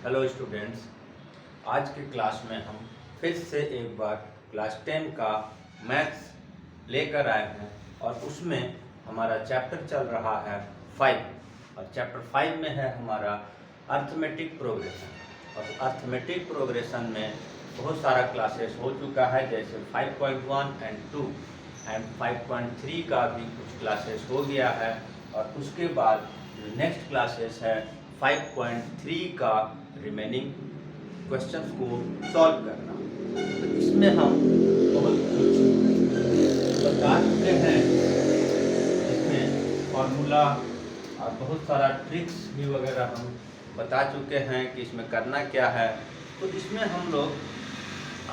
Hello students, आज के class में हम फिर से एक बार क्लास 10 का मैथ्स लेकर आए हैं और उसमें हमारा चैप्टर चल रहा है 5 और चैप्टर 5 में है हमारा अर्थमेटिक प्रोग्रेशन। और अर्थमेटिक प्रोग्रेशन में बहुत सारा क्लासेस हो चुका है, जैसे 5.1 एंड 2 एंड 5.3 का भी कुछ क्लासेस हो गया है और उसके बाद नेक्स्ट क्लासेस है 5.3 का रिमेनिंग क्वेश्चंस को सॉल्व करना। तो इसमें हम बहुत कुछ बता चुके हैं, इसमें फॉर्मूला और बहुत सारा ट्रिक्स भी वगैरह हम बता चुके हैं कि इसमें करना क्या है। तो इसमें हम लोग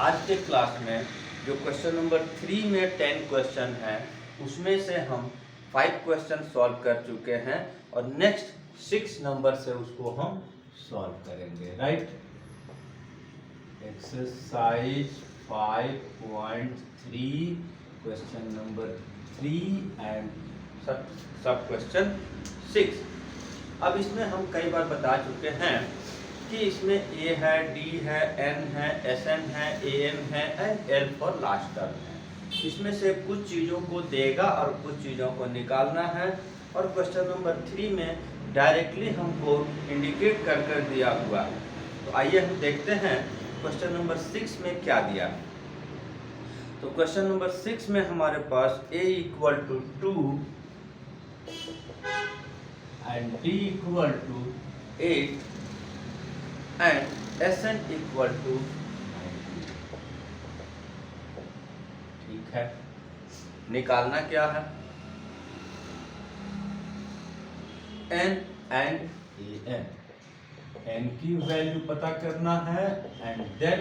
आज के क्लास में जो क्वेश्चन नंबर 3 में 10 क्वेश्चन है उसमें से हम 5 क्वेश्चन सॉल्व कर चुके हैं और नेक्स्ट 6 नंबर से उसको हम सॉल्व करेंगे। Right, exercise 5.3 question number 3 and सब क्वेश्चन 6। अब इसमें हम कई बार बता चुके हैं कि इसमें ए है, डी है, एन है, एस एन है, ए एम है and L for last term है। इसमें से कुछ चीज़ों को देगा और कुछ चीज़ों को निकालना है। और क्वेश्चन नंबर 3 में डायरेक्टली हमको इंडिकेट कर कर दिया हुआ है। तो आइए हम देखते हैं क्वेश्चन नंबर 6 में क्या दिया है। तो क्वेश्चन नंबर 6 में हमारे पास a equal to 2 and d equal to 8 and Sn equal to 90। ठीक है, निकालना क्या है? n एंड an, n की वैल्यू पता करना है एंड देन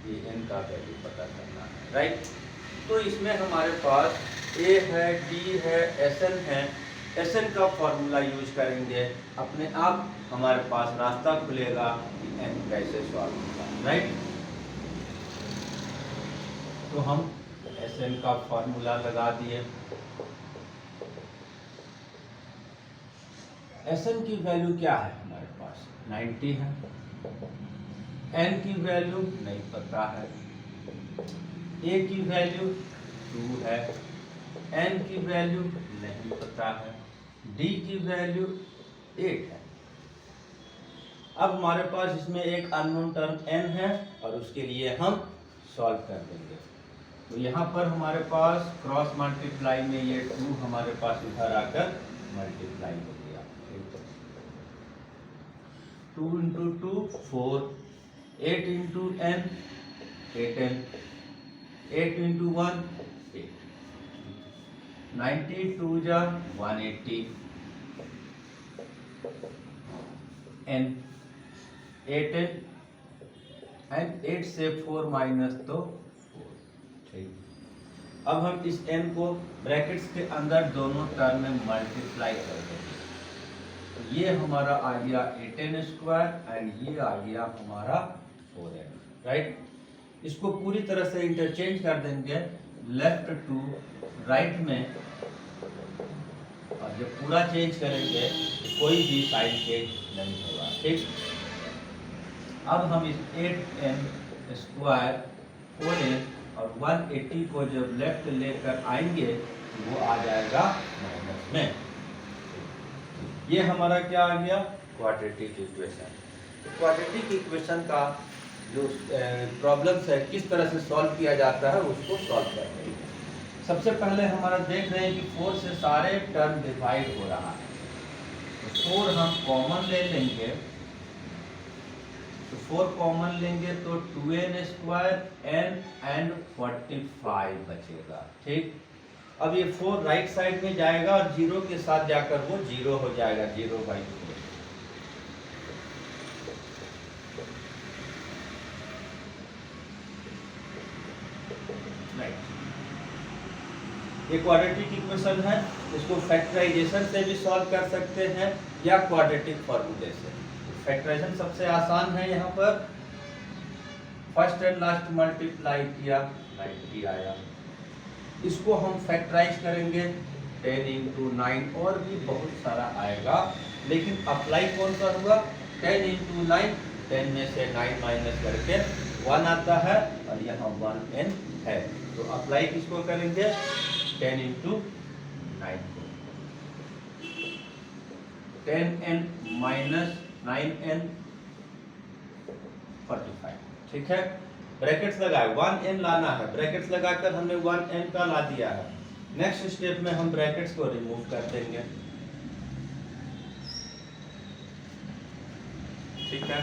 an का वैल्यू पता करना है। राइट, तो इसमें हमारे पास a है, d है, Sn है। Sn का फॉर्मूला यूज करेंगे, अपने आप हमारे पास रास्ता खुलेगा कि n कैसे सॉल्व होगा। राइट, तो हम Sn का फॉर्मूला लगा दिए। Sn की वैल्यू क्या है हमारे पास? 90 है। n की वैल्यू नहीं पता है, a की वैल्यू 2 है, n की वैल्यू नहीं पता है, d की वैल्यू 8 है। अब हमारे पास इसमें एक अननोन टर्म n है और उसके लिए हम सॉल्व कर देंगे। तो यहाँ पर हमारे पास क्रॉस मल्टीप्लाई में ये 2 हमारे पास इधर आकर मल्टीप्लाई हो गया। 2 into 2 4, 8 into n 8n, 8 into 1 8, 92 जा 180, n 8n एंड 8 से 4 माइनस तो 4। ठीक, अब हम इस n को ब्रैकेट्स के अंदर दोनों टर्म में मल्टीप्लाई कर देंगे। तो ये हमारा आ गया 8n स्क्वायर एंड ये आ गया हमारा 4n। राइट, इसको पूरी तरह से इंटरचेंज कर देंगे लेफ्ट टू राइट में, और जब पूरा चेंज करेंगे तो कोई भी साइड चेंज नहीं होगा। ठीक, अब हम इस 8n स्क्वायर 4n और 180 को जब लेफ्ट लेकर आएंगे तो वो आ जाएगा माइनस में। ये हमारा क्या आ गया? Quadratic equation. क्वाड्रेटिक इक्वेशन का जो प्रॉब्लम्स है किस तरह से सॉल्व किया जाता है उसको सॉल्व करते हैं। सबसे पहले हमारा देख रहे हैं कि 4 से सारे टर्म डिवाइड हो रहा है, तो 4 हम कॉमन ले लेंगे। तो 4 कॉमन लेंगे तो 2n स्क्वायर n एंड 45 बचेगा। ठीक, अब ये 4 राइट साइड में जाएगा और 0 के साथ जाकर वो 0 हो जाएगा, 0/4। ये क्वाड्रेटिक इक्वेशन है, इसको फैक्टराइजेशन से भी सॉल्व कर सकते हैं या क्वाड्रेटिक फॉर्मूले से। फैक्टराइजेशन सबसे आसान है। यहाँ पर फर्स्ट एंड लास्ट मल्टीप्लाई किया 90 आया, इसको हम फैक्टराइज करेंगे 10 इंटू 9 और भी बहुत सारा आएगा, लेकिन अप्लाई कौन सा हुआ? 10 इंटू 9 10 में से 9 माइनस करके 1 आता है और यहाँ 1n है, तो अप्लाई किसको करेंगे 10 इंटू 9 को, 10n माइनस 9n 45, ठीक है। ब्रैकेट्स लगाए 1n लाना है, ब्रैकेट्स लगाकर हमने 1n का ला दिया है। नेक्स्ट स्टेप में हम ब्रैकेट्स को रिमूव कर देंगे, ठीक है।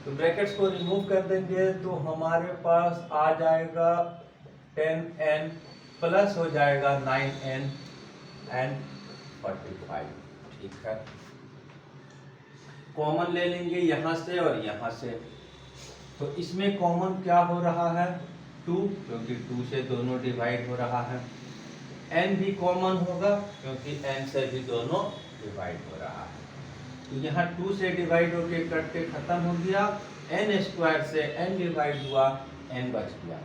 तो ब्रैकेट्स को रिमूव कर देंगे तो हमारे पास आ जाएगा 10n प्लस हो जाएगा 9n एंड 45, ठीक है। कॉमन ले लेंगे यहाँ से और यहाँ से, तो इसमें कॉमन क्या हो रहा है 2, क्योंकि 2 से दोनों डिवाइड हो रहा है। n भी कॉमन होगा क्योंकि n से भी दोनों डिवाइड हो रहा है, तो यहाँ 2 से डिवाइड होके कट के खत्म हो गया, n स्क्वायर से n डिवाइड हुआ, n बच गया।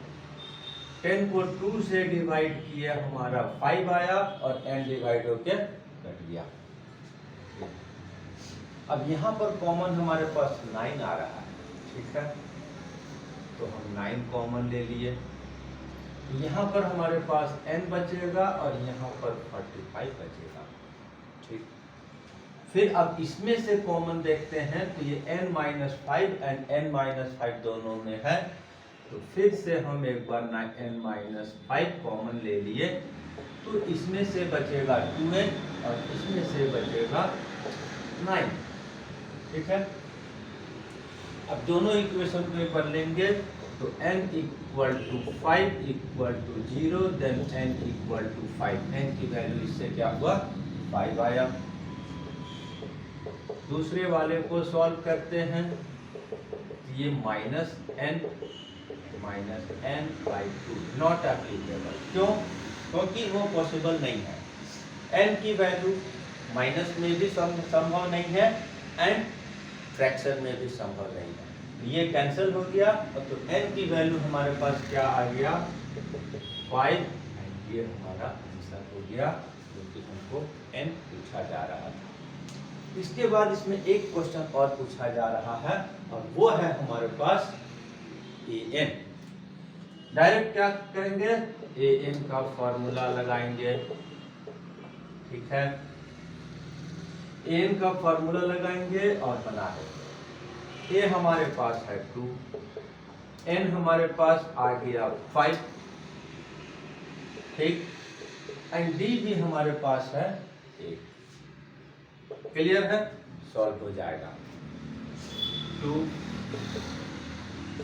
10 को 2 से डिवाइड किया हमारा 5 आया और n डिवाइड होके कट गया। अब यहाँ पर कॉमन हमारे पास 9 आ रहा है, ठीक है, तो हम 9 कॉमन ले लिए, यहाँ पर हमारे पास n बचेगा और यहाँ पर 45 बचेगा, ठीक। फिर अब इसमें से कॉमन देखते हैं, तो ये n-5 एंड n-5 दोनों में है, तो फिर से हम एक बार n-5 कॉमन ले लिए, तो इसमें से बचेगा 2n और इसमें से बचेगा 9, ठीक है। अब दोनों इक्वेशन को एक बार लेंगे, तो n equal to 5 equal to 0, then n equal to 5, n की वैल्यू इससे क्या हुआ 5 आया। दूसरे वाले को सॉल्व करते हैं, ये minus n by 2 not applicable, क्यों, क्योंकि वो पॉसिबल नहीं है। n की वैल्यू माइनस में भी संभव नहीं है एंड फ्रैक्शन में भी संभव नहीं है, ये कैंसिल हो गया, और तो n की वैल्यू हमारे पास क्या आ गया 5, ये हमारा आंसर हो गया, क्योंकि हमको n पूछा जा रहा था। इसके बाद इसमें एक क्वेश्चन और पूछा जा रहा है और वो है हमारे पास an। डायरेक्ट क्या करेंगे an का फॉर्मूला लगाएंगे, ठीक है, an का फॉर्मूला लगाएंगे और बना देंगे। a हमारे पास है 2, n हमारे पास आ गया 5, ठीक, एंड d भी हमारे पास है 1। क्लियर है, सॉल्व हो जाएगा। 2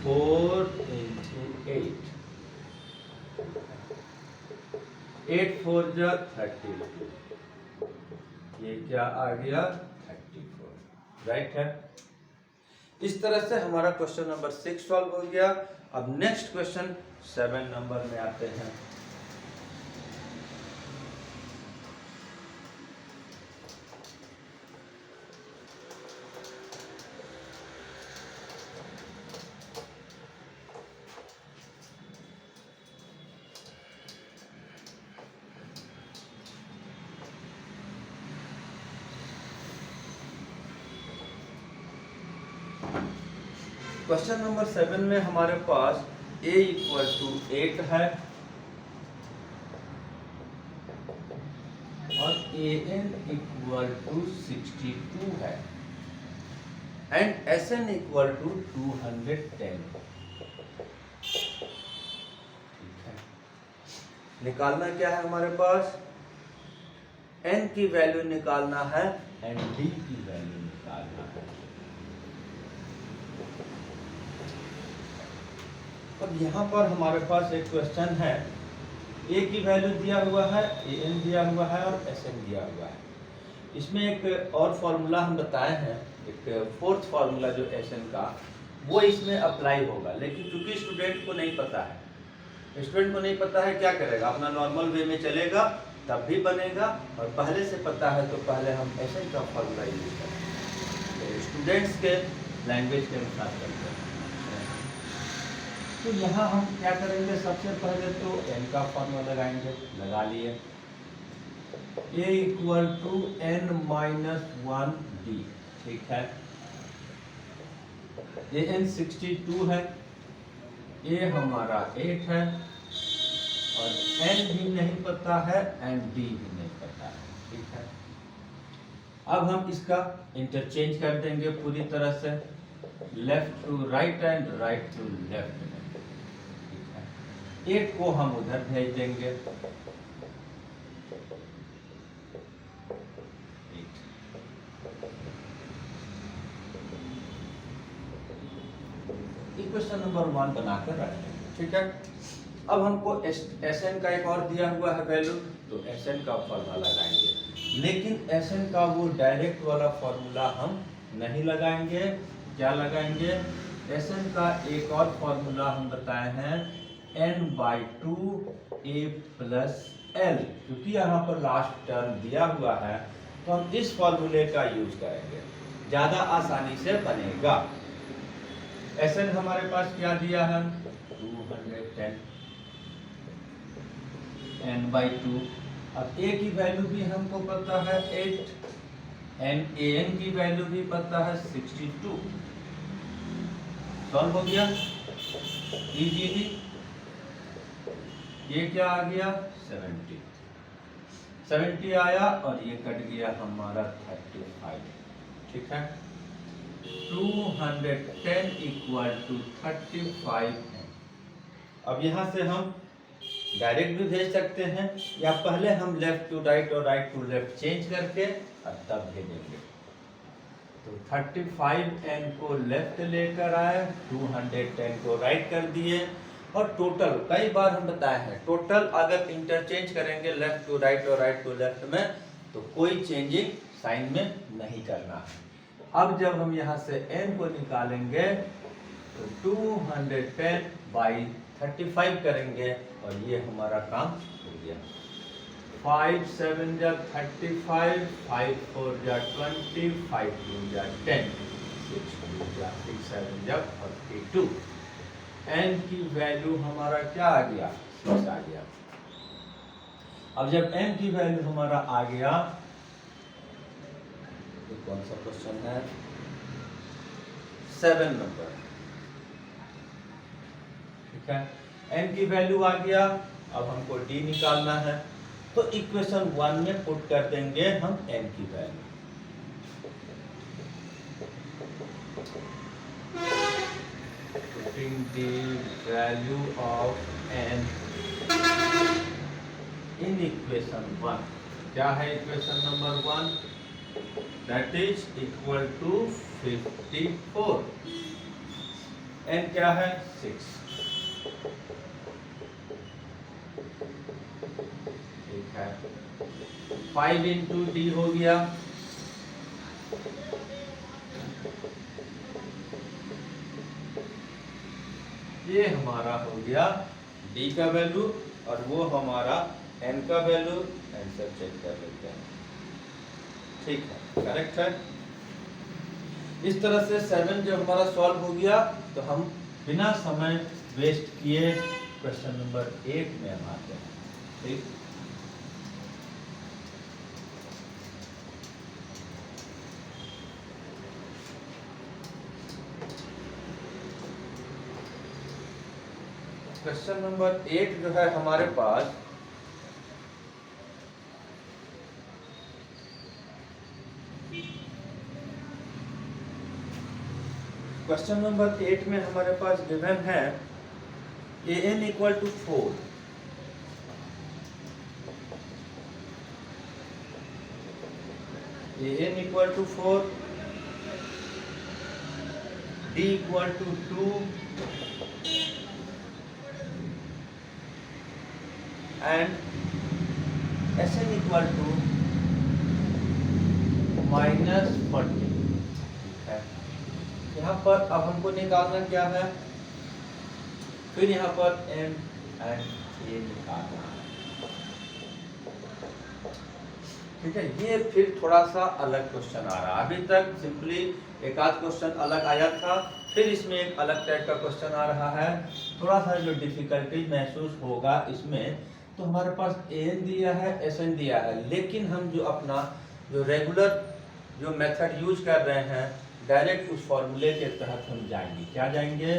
4 into 8, 8 4 जा 32, ये क्या आ गया 34, राइट है। इस तरह से हमारा क्वेश्चन नंबर 6 सॉल्व हो गया। अब नेक्स्ट क्वेश्चन 7 नंबर में आते हैं। क्वेश्चन नंबर 7 में हमारे पास a इक्वल टू 8 है और an इक्वल टू 62 है एंड sn इक्वल टू 210, ठीक है। निकालना क्या है हमारे पास, n की वैल्यू निकालना है एंड d की वैल्यू निकालना है। अब यहाँ पर हमारे पास एक क्वेश्चन है, a की वैल्यू दिया हुआ है, an दिया हुआ है और sn दिया हुआ है। इसमें एक और फॉर्मूला हम बताए हैं, एक फोर्थ फार्मूला जो sn का, वो इसमें अप्लाई होगा, लेकिन क्योंकि स्टूडेंट को नहीं पता है, स्टूडेंट को नहीं पता है क्या करेगा, अपना नॉर्मल वे में चलेगा तब भी बनेगा, और पहले से पता है तो पहले हम sn का फॉर्मूला यूज करेंगे, तो स्टूडेंट्स के लैंग्वेज के अनुसार करते हैं। तो यहाँ हम क्या करेंगे, सबसे पहले तो n का फॉर्मूला लगाएंगे, लगा लिए, a equal to n minus 1 d। ठीक है, ए एन 62 है, ए हमारा 8 है, और n भी नहीं पता है एंड d भी नहीं पता है। ठीक है, अब हम इसका इंटरचेंज कर देंगे पूरी तरह से, left to right and right to left में। ठीक है, 8 को हम उधर भेज देंगे, इक्वेशन नंबर 1 बनाकर रखते हैं। ठीक है, अब हमको एस एन का एक और दिया हुआ है वैल्यू, तो एस एन का फॉर्मूला लगाएंगे, लेकिन एस एन का वो डायरेक्ट वाला फॉर्मूला हम नहीं लगाएंगे। क्या लगाएंगे? एस एन का एक और फॉर्मूला हम बताए हैं n/2 a प्लस एल, क्योंकि यहाँ पर लास्ट टर्म दिया हुआ है तो हम इस फॉर्मूले का यूज करेंगे, ज्यादा आसानी से बनेगा। एस एन हमारे पास क्या दिया है? 210 n/2। अब a की वैल्यू भी हमको पता है 8, an की वैल्यू भी पता है 62। सॉल्व हो गया इजीली। ये क्या आ गया? 70 आया, और ये कट गया हमारा 35। ठीक है, 210 इक्वल टू 35 है। अब यहाँ से हम डायरेक्ट भी भेज सकते हैं, या पहले हम लेफ्ट टू राइट और राइट टू लेफ्ट चेंज करके और तब भेजेंगे। तो 35n को लेफ्ट लेकर आए, 210 को राइट कर दिए, और टोटल कई बार हम बताए हैं, टोटल अगर इंटरचेंज करेंगे लेफ्ट टू राइट और राइट टू लेफ्ट में तो कोई चेंजिंग साइन में नहीं करना है। अब जब हम यहाँ से n को निकालेंगे तो 210 बाई 35 करेंगे, और ये हमारा काम हो गया। 5 7 जा 35, 5 4 जा 20, 5 2 जा 10, 6 2 जा 6 7 जा 42। n की वैल्यू हमारा क्या आ गया? 6 आ गया। अब जब n की वैल्यू हमारा आ गया तो कौन सा क्वेश्चन है? 7 नंबर। ठीक है, n की वैल्यू आ गया, अब हमको d निकालना है, तो इक्वेशन 1 में पुट कर देंगे हम n की value. Putting the value of n in equation 1। क्या है equation number 1? That is equal to 54। n क्या है? 6। ठीक है, 5 इंटू डी हो गया, ये हमारा हो गया d का वैल्यू, और वो हमारा n का वैल्यू। आंसर चेक कर लेते हैं। ठीक है, करेक्ट है। इस तरह से 7 जब हमारा सॉल्व हो गया तो हम बिना समय वेस्ट किए क्वेश्चन नंबर 8 में हम आते हैं। ठीक, क्वेश्चन नंबर 8 जो है हमारे पास, क्वेश्चन नंबर 8 में हमारे पास गिवन है an equal to 4, an equal to 4, d equal to 2 and Sn equal to -40। है, यहाँ पर अब हमको निकालना क्या है? फिर यहाँ पर m एंड a निकालना है। ठीक है, ये फिर थोड़ा सा अलग क्वेश्चन आ रहा है। अभी तक सिंपली एक आध क्वेश्चन अलग आया था, फिर इसमें एक अलग टाइप का क्वेश्चन आ रहा है। थोड़ा सा जो डिफिकल्टी महसूस होगा इसमें तो हमारे पास an दिया है, Sn दिया है, लेकिन हम जो अपना जो रेगुलर जो मेथड यूज कर रहे हैं डायरेक्ट उस फॉर्मूले के तहत हम जाएंगे। क्या जाएंगे?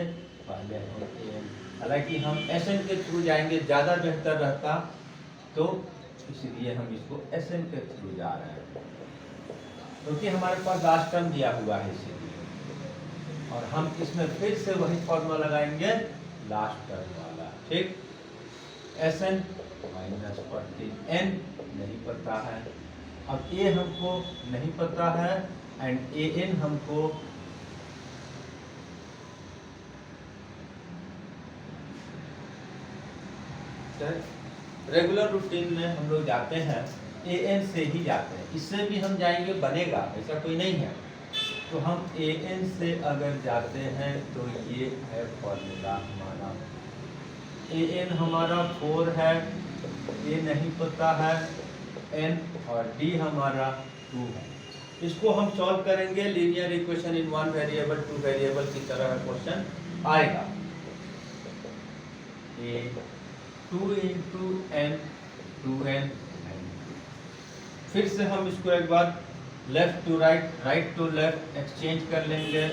पहले हम an, हालांकि हम Sn के थ्रू जाएंगे ज़्यादा बेहतर रहता, तो इसलिए हम इसको Sn के थ्रू जा रहे हैं, क्योंकि हमारे पास लास्ट टर्म दिया हुआ है इसीलिए। और हम इसमें फिर से वही फॉर्मूला लगाएंगे लास्ट टर्म वाला, ठीक। Sn माइनस 14n नहीं पता है, अब a हमको नहीं पता है एंड an हमको रेगुलर रूटीन में हम लोग जाते हैं an से ही जाते हैं, इससे भी हम जाएंगे बनेगा, ऐसा कोई नहीं है। तो हम an से अगर जाते हैं तो ये है फॉर्मूला हमारा, an हमारा 4 है, a नहीं पता है, n और d हमारा 2 है। इसको हम सॉल्व करेंगे linear equation in 1 variable 2 variable की तरह क्वेश्चन आएगा। a 2 into n 2n, फिर से हम इसको एक बार left to right, right to left exchange कर लेंगे।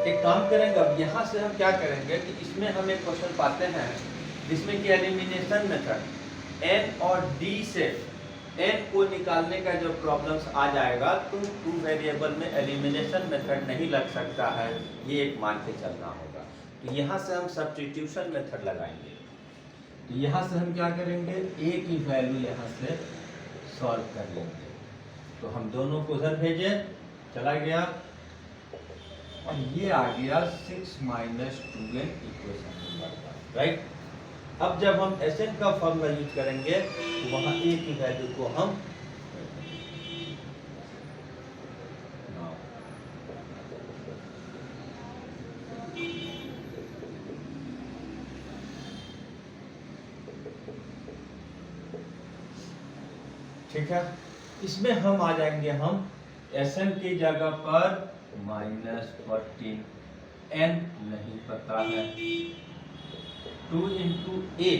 एक काम करेंगे, अब यहाँ से हम क्या करेंगे कि इसमें हम एक क्वेश्चन पाते हैं जिसमें कि एलिमिनेशन मेथड n और d से n को निकालने का जो प्रॉब्लम्स आ जाएगा तो 2 वेरिएबल में एलिमिनेशन मेथड नहीं लग सकता है, ये एक मान के चलना होगा। तो यहाँ से हम सब्स्टिट्यूशन मेथड लगाएंगे। तो यहाँ से हम क्या करेंगे, a की वैल्यू यहाँ से सॉल्व कर लेंगे। तो हम दोनों को उधर भेजें, चला गया और ये आ गया 6 minus 2n equation number, right. अब जब हम Sn का फॉर्मूला यूज करेंगे तो वहां a की वैल्यू को हम ठीक है, इसमें हम आ जाएंगे, हम Sn की जगह पर माइनस 14 n नहीं पता है, 2 इंटू a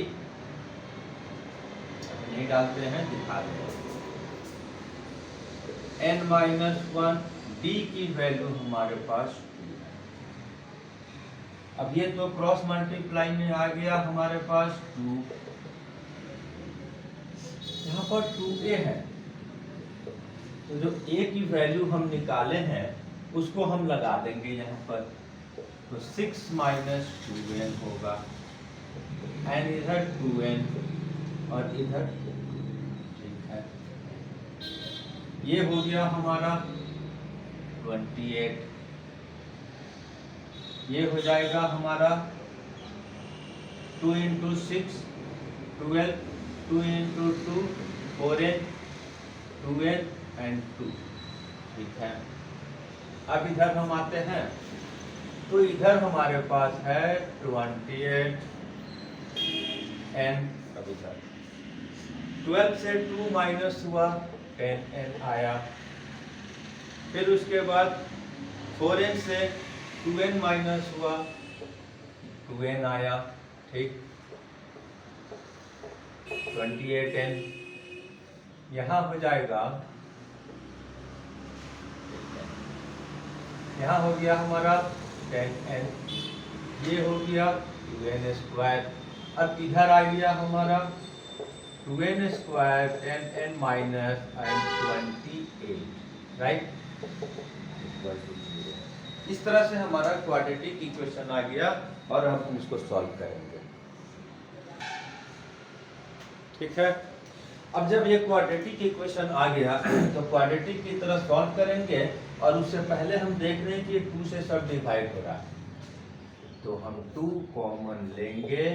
नहीं डालते हैं, दिखा दें n माइनस 1, d की वैल्यू हमारे पास 2 है। अब ये तो क्रॉस मल्टीप्लाई में आ गया हमारे पास 2, यहाँ पर 2a है, तो जो a की वैल्यू हम निकाले हैं उसको हम लगा देंगे यहाँ पर, तो 6 माइनस 2n होगा, एंड इधर 2n और इधर 2, ठीक है। ये हो गया हमारा 28, ये हो जाएगा हमारा 2 into 6 12, 2 into 2 4n, 2n and 2, ठीक है। अब इधर हम आते हैं, तो इधर हमारे पास है 28 n, अब इधर 12 से 2 माइनस हुआ 10n आया, फिर उसके बाद 4n से 2n माइनस हुआ 2n आया, ठीक। 28n यहाँ हो जाएगा, यहाँ हो गया हमारा 10n, ये हो गया 2n स्क्वायर। अब इधर आ गया हमारा 2n square 10n minus and 28, right, equal to 0। इस तरह से हमारा क्वाड्रेटिक इक्वेशन आ गया और हम इसको सॉल्व करेंगे, ठीक है। अब जब ये क्वाड्रेटिक इक्वेशन आ गया तो क्वाड्रेटिक की तरह सॉल्व करेंगे, और उससे पहले हम देख रहे हैं कि 2 से सब डिवाइड हो रहा है, तो हम 2 कॉमन लेंगे,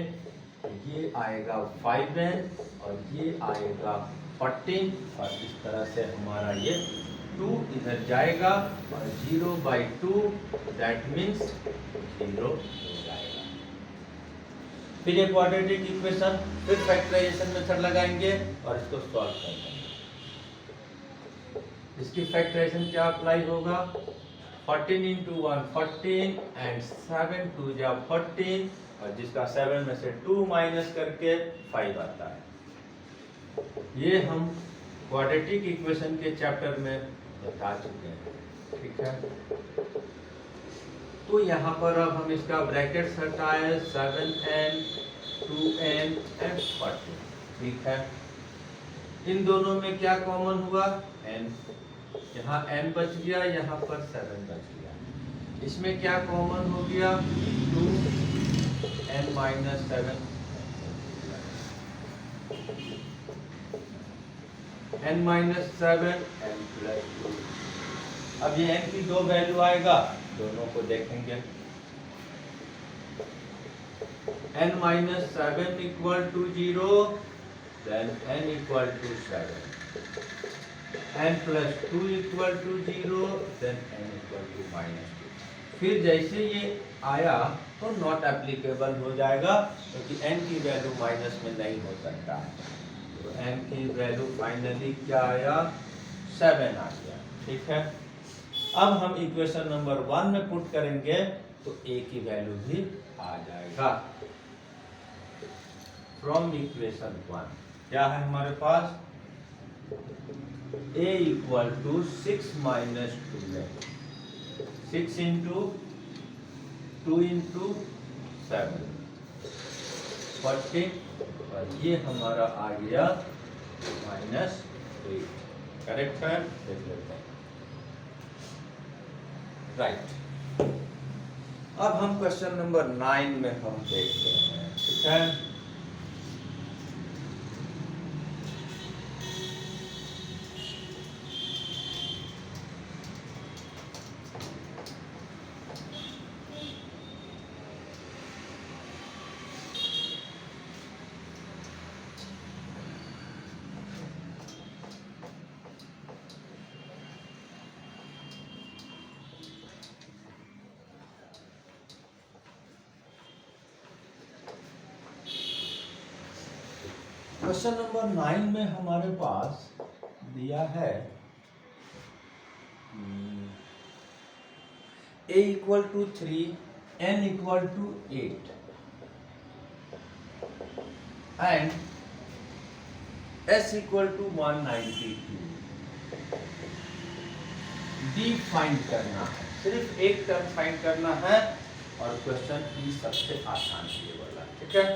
ये आएगा 5n और ये आएगा 14, और इस तरह से हमारा ये 2 इधर जाएगा और 0/2 दैट मीन्स 0 हो जाएगा। फिर ये क्वाड्रेटिक इक्वेशन, फिर फैक्टराइजेशन मेथड लगाएंगे और इसको सॉल्व कर देंगे। इसकी फैक्टराइजेशन क्या अप्लाई होगा, 14 इंटू 1 14 एंड 7 2 जा 14 और जिसका 7 में से 2 माइनस करके 5 आता है। ये हम क्वाड्रेटिक इक्वेशन के चैप्टर में बता चुके हैं, ठीक है। तो यहाँ पर अब हम इसका ब्रैकेट हटाए 7n 2n and 40, ठीक है। इन दोनों में क्या कॉमन हुआ, n, यहाँ n बच गया, यहाँ पर 7 बच गया। इसमें क्या कॉमन हो गया, 2n minus 7, n minus 7 n plus 2। अब ये n की दो वैल्यू आएगा, दोनों को देखेंगे। n minus 7 equal to 0, then n equal to 7, n plus 2 equal to 0, then n equal to minus 2। फिर जैसे ये आया तो नॉट एप्लीकेबल हो जाएगा, क्योंकि तो n की वैल्यू माइनस में नहीं हो सकता है। तो n की वैल्यू फाइनली क्या आया, 7 आ गया, ठीक है। अब हम इक्वेशन नंबर 1 में पुट करेंगे तो a की वैल्यू भी आ जाएगा। फ्रॉम इक्वेशन 1 क्या है हमारे पास, a इक्वल टू 6 माइनस 2 है, 6 इंटू 2 इंटू 7 40, और ये हमारा आ गया माइनस 3, करेक्ट है, देख लेते हैं। राइट, अब हम क्वेश्चन नंबर 9 में हम देखते हैं, ठीक है। क्वेश्चन नंबर 9 में हमारे पास दिया है a equal to 3, n equal to 8 and s equal to 192। d find करना है, सिर्फ एक टर्म फाइंड करना है, और क्वेश्चन की सबसे आसान ये वाला, ठीक है।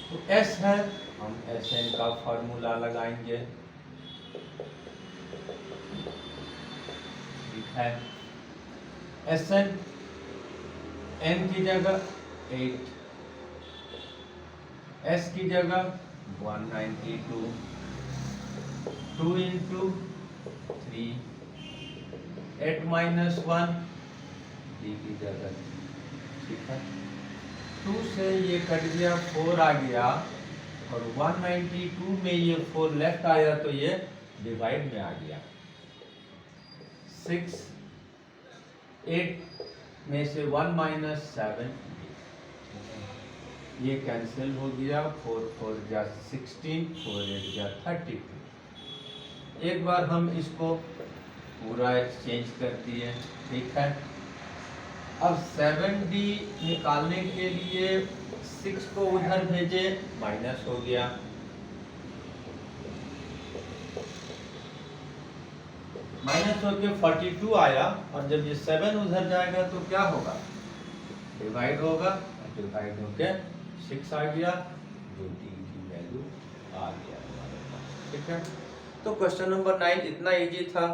तो s है, हम Sn का फॉर्मूला लगाएंगे, ठीक है। Sn n की जगह 8, s की जगह 192, 2 इंटू 3, 8 माइनस 1, d की जगह, ठीक है। 2 से ये कट गया, 4 आ गया, और 192 में ये 4 लेफ्ट आया तो ये डिवाइड में आ गया। 6, 8 में से 1 माइनस 7, ये कैंसिल हो गया, 4 4 जा 16, 4 8 जा 32। एक बार हम इसको पूरा एक्सचेंज कर दिए, ठीक है। अब 7d निकालने के लिए 6 को उधर भेजे, माइनस हो गया, माइनस होके 42 आया, और जब ये 7 उधर जाएगा तो क्या होगा, डिवाइड होगा, डिवाइड होके 6 आ गया, जो d की वैल्यू आ गया हमारे पास, ठीक है। तो क्वेश्चन नंबर 9 इतना इजी था,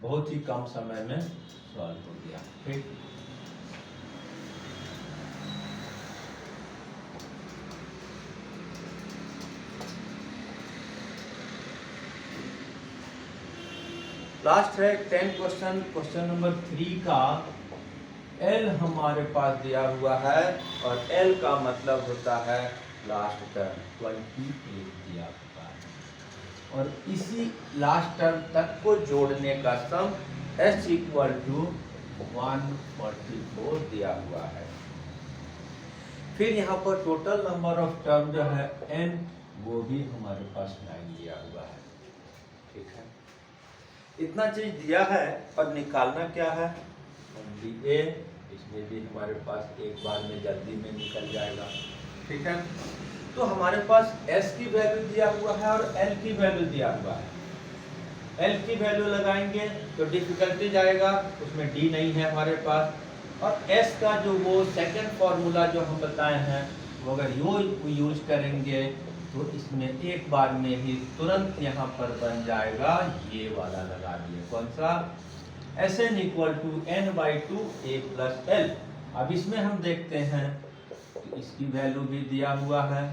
बहुत ही कम समय में सॉल्व हो गया, ठीक। लास्ट है 10 क्वेश्चन, क्वेश्चन नंबर 3 का L हमारे पास दिया हुआ है, और L का मतलब होता है लास्ट टर्म, 28 दिया हुआ है, और इसी लास्ट टर्म तक को जोड़ने का सम S इक्वल टू 144 दिया हुआ है। फिर यहाँ पर टोटल नंबर ऑफ टर्म जो है n, वो भी हमारे पास 9 दिया हुआ है, ठीक है। इतना चीज दिया है, और निकालना क्या है, ओनली a, इसमें ये भी हमारे पास एक बार में जल्दी में निकल जाएगा। ठीक है, तो हमारे पास s की वैल्यू दिया हुआ है और l की वैल्यू दिया हुआ है। l की वैल्यू लगाएंगे तो डिफिकल्टी जाएगा, उसमें d नहीं है हमारे पास। और s का जो वो सेकंड फार्मूला जो हम बताए हैं वो अगर यूज करेंगे तो इसमें एक बार में ही तुरंत यहाँ पर बन जाएगा, ये वाला लगा दिए। कौन सा? Sn = n/2 a + l। अब इसमें हम देखते हैं कि इसकी वैल्यू भी दिया हुआ है,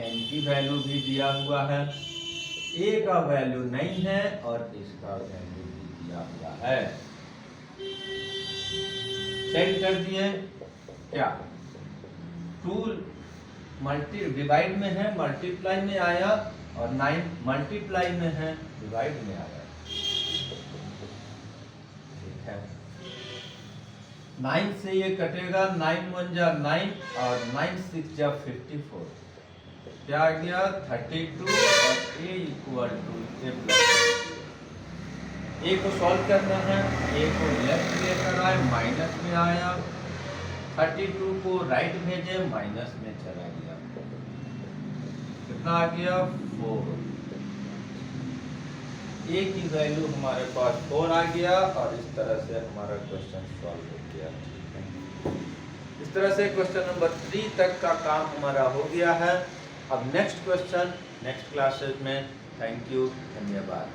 n की वैल्यू भी दिया हुआ है, a का वैल्यू नहीं है और इसका वैल्यू भी दिया हुआ है। चेक कर दिए क्या? 2 डिवाइड में है, मल्टीप्लाई में आया, और 9 मल्टीप्लाई में है, डिवाइड में आया। ठीक है, 9 से ये कटेगा, 9 1 जा 9 और 9 6 जा 54। क्या आ गया? 32 और a = a को सॉल्व करना है, a को लेफ्ट लेकर आए, माइनस में आया, 32 को राइट भेजे, माइनस में चला गया। कितना आ गया? 4। a की वैल्यू हमारे पास 4 आ गया और इस तरह से हमारा क्वेश्चन सॉल्व हो गया। इस तरह से क्वेश्चन नंबर 3 तक का काम हमारा हो गया है। अब नेक्स्ट क्वेश्चन नेक्स्ट क्लासेस में। थैंक यू, धन्यवाद।